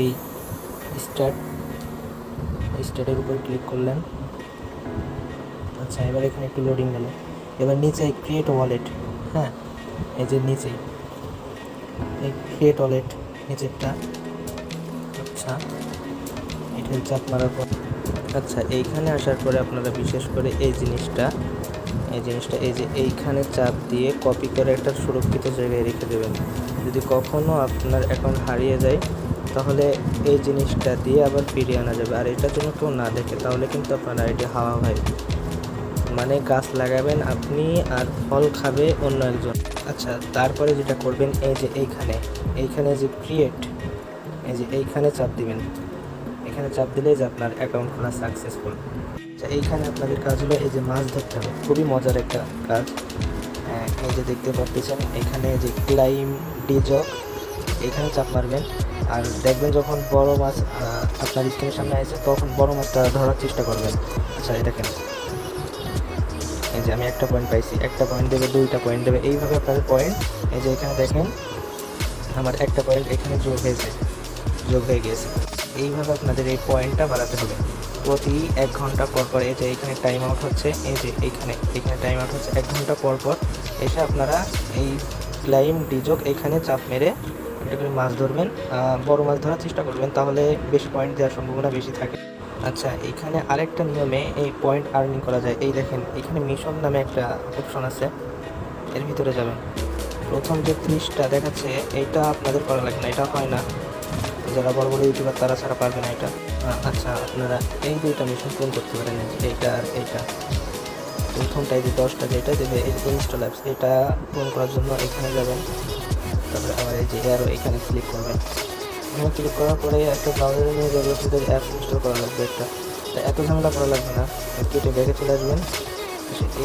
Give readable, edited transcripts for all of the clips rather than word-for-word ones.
এই স্টার্টের উপর ক্লিক করলেন। আচ্ছা, এবার এখানে একটু লোডিং গেল। এবার নিচে ক্রিয়েট ওয়ালেট, হ্যাঁ এই যে নিচেই এই ক্রিয়েট ওয়ালেট নিচেরটা। আচ্ছা, এটা চাপ মারার পর আচ্ছা এইখানে আসার পরে আপনারা বিশেষ করে এই জিনিসটা এই যে এইখানে চাপ দিয়ে কপি করে একটা সুরক্ষিত জায়গায় রেখে দেবেন। যদি কখনও আপনার অ্যাকাউন্ট হারিয়ে যায় তাহলে এই জিনিসটা দিয়ে আবার ফিরিয়ে আনা যাবে। আর এটার জন্য কেউ না দেখে তাহলে কিন্তু আপনার আইডি হাওয়া হয়, মানে গাছ লাগাবেন আপনি আর ফল খাবে অন্য একজন। আচ্ছা, তারপরে যেটা করবেন এই যে এইখানে যে ক্রিয়েট, এই যে এইখানে চাপ দিবেন। এখানে চাপ দিলে যে আপনার অ্যাকাউন্ট খোলা সাকসেসফুল। আচ্ছা, এইখানে আপনাদের কাজ হলো এই যে মাছ ধরতে হবে, খুবই মজার একটা কাজ। এই যে দেখতে পাচ্ছেন এখানে যে ক্লাইম ডিজক, এখানে চাপ মারবেন। আর দেখবেন যখন বড় মাছ আপনার স্ক্রিনের সামনে আসে তখন বড় মাছটা ধরার চেষ্টা করবেন। আচ্ছা, এটা কেন এই যে আমি একটা পয়েন্ট পাইছি, একটা পয়েন্ট দেবে, দুইটা পয়েন্ট দেবে, এইভাবে আপনাদের পয়েন্ট এই যে এখানে দেখেন আমার একটা পয়েন্ট এখানে যোগ হয়ে গিয়েছে। এইভাবে আপনাদের এই পয়েন্টটা বাড়াতে হবে প্রতি 1 ঘন্টা পর পর। এই যে এখানে টাইম আউট হচ্ছে, এই যে এইখানে টাইম আউট হচ্ছে 1 ঘন্টা পর পর এসে আপনারা এই ক্লাইম ডিজক এখানে চাপ মেরে একটা করে মাছ ধরবেন। বড় মাছ ধরার চেষ্টা করবেন, তাহলে বেশি পয়েন্ট দেওয়ার সম্ভাবনা বেশি থাকে। আচ্ছা, এখানে আরেকটা নিয়মে এই পয়েন্ট আর্নিং করা যায়। এই দেখেন এখানে মিশন নামে একটা অপশন আছে, এর ভিতরে যাবেন। প্রথম যে 30টা দেখাচ্ছে এইটা আপনাদের করা লাগবে না, এটা হয় না, যারা বড় বড় ইউটিউবার তারা ছাড়া পারবে না এটা। আচ্ছা, আপনারা এই দুইটা মিশন পূরণ করতে পারেন, এইটা আর এইটা। প্রথমটাই যে 10টা যেটা দেবে এই ইনস্টল অ্যাপস, এটা পূরণ করার জন্য এখানে যাবেন। তারপরে আবার এই যে অ্যারো এখানে ক্লিক করবেন। এখানে ক্লিক করার পরে একটা ব্রাউজারে নিয়ে যাবে, আপনাদের অ্যাপস ইনস্টল করা লাগবে একটা। এত ঝামেলা করা লাগবে না, কেটে ব্যাগে চলে আসবেন।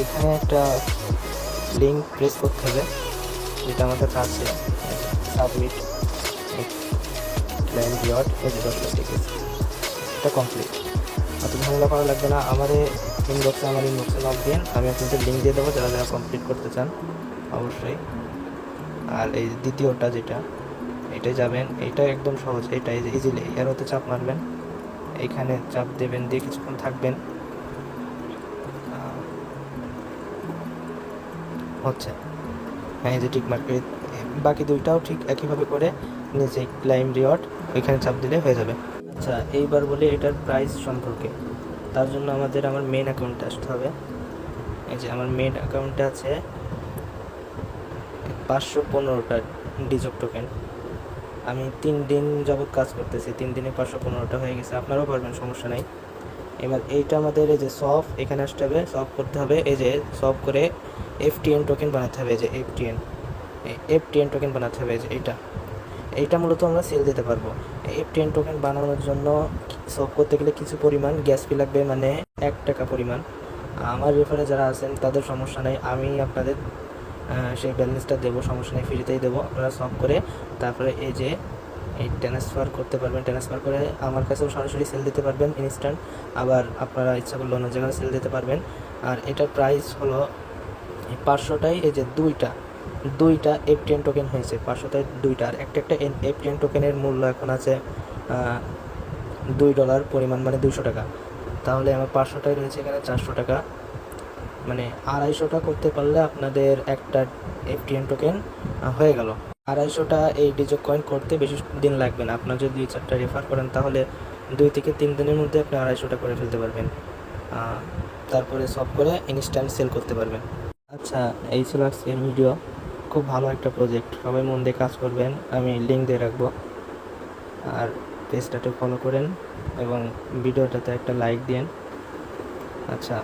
এখানে একটা লিঙ্ক প্রেস করতে হবে, যেটা আমার কাছে আছে, সাবমিট ক্লাইম রিওয়ার্ড, এই যে 10 লাখ টিকেট, এটা কমপ্লিট। অত ঝামেলা করা লাগবে না। আমার ইনবক্সে নক দিন, আমি আপনাদের লিঙ্ক দিয়ে দেবো যারা যারা কমপ্লিট করতে চান অবশ্যই। আর এই দ্বিতীয়টা যেটা এটাই যাবেন, এটা একদম সহজ, এটা এই যে ইজিলি এরোতে চাপ মারবেন, এইখানে চাপ দেবেন, দিয়ে কিছুক্ষণ থাকবেন। হচ্ছে হ্যাঁ, এই যে টিক মার্ক। বাকি দুইটাও ঠিক একইভাবে করে নিচে ক্লাইম রিওয়ার্ড ওইখানে চাপ দিলে হয়ে যাবে। আচ্ছা, এইবার বলি এটার প্রাইস সম্পর্কে। তার জন্য আমার মেন অ্যাকাউন্টে আসতে হবে। এই যে আমার মেন অ্যাকাউন্টে আছে 515টা ডিজক টোকেন। আমি 3 দিন যাবৎ কাজ করতেছি, 3 দিনে 515টা হয়ে গেছে। আপনারাও পারবেন, সমস্যা নাই। এবার এইটা আমাদের এই যে সফট, এখানে আসতে হবে, সফট করতে হবে। এই যে সফট করে FTN টোকেন বানাতে হবে, এই যে FTN টোকেন বানাতে হবে। এই যে এইটা মূলত আমরা সেল দিতে পারবো। FTN টোকেন বানানোর জন্য সফট করতে গেলে কিছু পরিমাণ গ্যাস ফি লাগবে, মানে 1 টাকা পরিমাণ। আমার রেফারে যারা আছেন তাদের সমস্যা নেই, আমি আপনাদের সেই ব্যালেন্সটা দেবো, সমস্যা নেই, ফ্রিতেই দেবো। আপনারা সফট করে তারপরে এই যে এই ট্রান্সফার করতে পারবেন, ট্রান্সফার করে আমার কাছেও সরাসরি সেল দিতে পারবেন ইনস্ট্যান্ট। আবার আপনারা ইচ্ছা করলে অন্য জায়গায় সেল দিতে পারবেন। আর এটার প্রাইস হলো 500টাই, এই যে দুইটা FTN টোকেন হয়েছে, 500টায় দুইটা। আর একটা FTN টোকেনের মূল্য এখন আছে $2 পরিমাণ, মানে 200 টাকা। তাহলে আমার 500টায় রয়েছে এখানে 400 টাকা, মানে 250টা করতে পারলে আপনাদের একটা FTN টোকেন হয়ে গেল। 250টা এই ডিজক কয়েন করতে বেশি দিন লাগবে না। আপনার যদি 4টা রেফার করেন তাহলে 2 থেকে 3 দিনের মধ্যে আপনি 250টা করে ফেলতে পারবেন। তারপরে সব করে ইনস্ট্যান্ট সেল করতে পারবেন। আচ্ছা, এই ছিল আজকের ভিডিও। খুব ভালো একটা প্রজেক্ট, সবাই মন দিয়ে কাজ করবেন, আমি লিঙ্ক দিয়ে রাখবো। আর পেজটাতে ফলো করেন এবং ভিডিওটাতে একটা লাইক দিন। আচ্ছা।